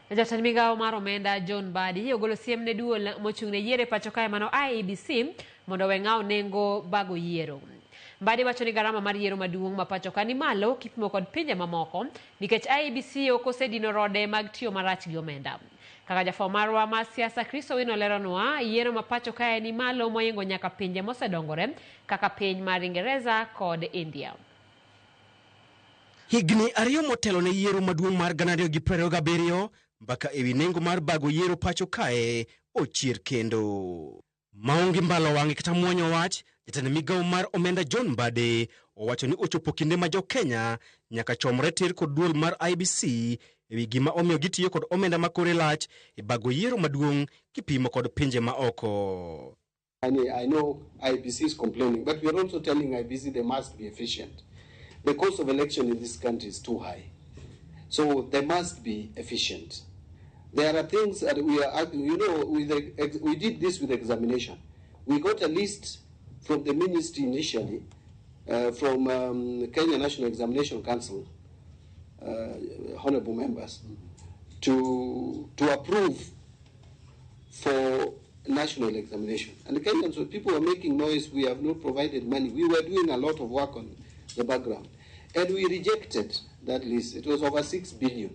Jatend migawo mar omenda John Mbadi ogolo siem ne duol mochung'ne yiero pacho kae mano IEBC mondo we ng'aw nengo bago yiero. Mbadi wacho ni garama mar yiero maduong' ma pacho ka ni malo kipimo kod pinje mamoko nikech IEBC ok osedino rode mag tiyo marach gi omenda. Kaka jafo marwa mar siasa Kristo Wino leronwa, yiero ma pacho kae ni malo moingo nyaka pinje mosedongore kaka piny mar Ingereza kod India. Higni ariyo motelo ne yiero maduong' mar 2027 mbaka ewi nengo mar bago yiero pacho kae ochier kendo. Maonge mbalo wang'e kata muonyo wach, jatend migawo mar omenda John Mbadi owacho ni ochopo kinde ma jo-Kenya nyaka chomre tir kod duol mar IEBC ewi gima omiyo gitiyo kod omenda makore lach e bago yiero maduong' kipimo kod pinje maoko. I know IEBC is complaining, but we are also telling IEBC they must be efficient. The cost of election in this country is too high. So they must be efficient. There are things that we are, we did this with examination. We got a list from the ministry initially, from Kenya National Examination Council, honorable members, to approve for national examination. And the Kenyans, so people were making noise, we have not provided money. We were doing a lot of work on the background. And we rejected that list. It was over 6 billion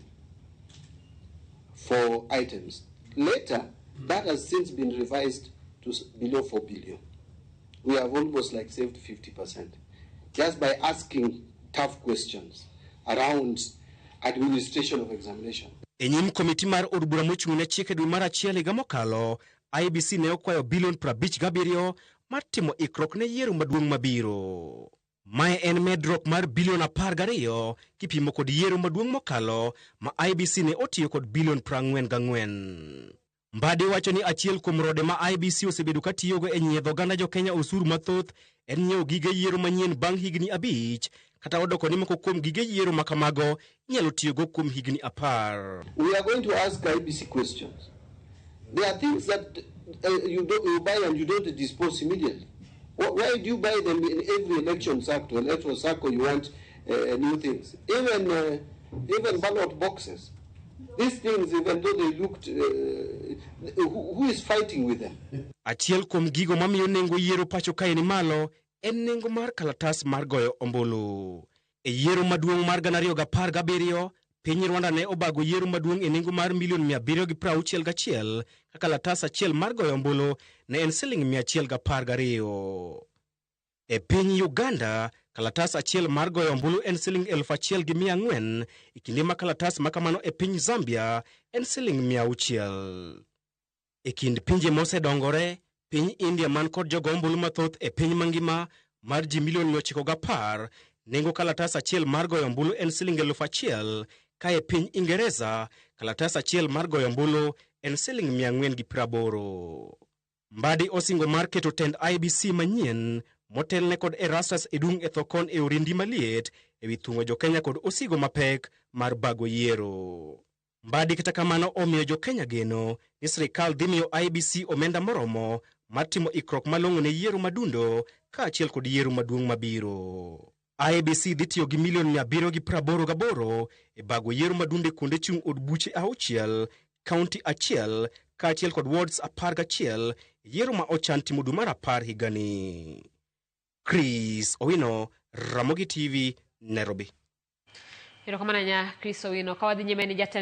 for items. Later, that has since been revised to below 4 billion. We have almost like saved 50% just by asking tough questions around administration of examination. Enyim komiti mar od bura mochung'ne chike dwe mar achiel higa mokalo, IEBC ne okwayo bilion 57 mar timo ikruok ne yiero maduong' mabiro. Mae en medruok mar bilion 12 kipimo kod yiero maduong' mokalo ma IEBC ne otiyo kod bilion 44. Mbadi wacho ni achiel kuom rode ma IEBC osebedo ka tiyogo e nyiedho oganda jo-Kenya osuru mathoth en nyiewo gige yiero manyien bang' higni 5 kata odoko ni moko kuom gige yiero makamago nyalo tiyogo kuom higni 10. We are going to ask IEBC questions. There are things that you buy and you don't dispose immediately. Why do you buy them in every election cycle? Electoral cycle, you want new things. Even ballot boxes. These things, even though they looked, who is fighting with them? Achiel kuom gigo mamiyo nengo yiero pacho kae ni malo en nengo mar kalatas mar goyo ombulu. E yiero maduong' mar 2017, piny Rwanda ne obago yiero maduong' e nengo mar milion 761 ka kalatas achiel mar goyo ombulu ne en siling 112. E piny Uganda, kalatas achiel mar goyo ombulu en siling 1,400 e kinde ma kalatas makamano e piny Zambia en siling 600. E kind pinje mosedongore, piny India man kod jogo ombulu mathoth e piny mangima mar ji milion 910, nengo kalatas achiel mar goyo ombulu en siling 1,000, ka e piny Ingereza, kalatas achiel mar goyo ombulu en siling 480. Mbadi osingo mar keto tend IEBC manyien motelne kod Erastus Edung' Ethokon e orindi maliet ewi thung'o jo-Kenya kod osigo mapek mar bago yiero. Mbadi kata kamano omiyo jo-Kenya geno ni sirikal dhi miyo IEBC omenda moromo mar timo ikruok malong'o ne yiero madundo ka achiel kod yiero maduong' mabiro. IEBC dhi tiyo gi milion 788 e bago yiero madunde kuonde chung' od buche 6, kaunti 1 ka achiel kod wards 11 yiero ma ochan timo dwe mar 10 higani. Chris Owino, Ramogi TV, Nairobi. Kristo Wino, kawadhi nyime ni jatend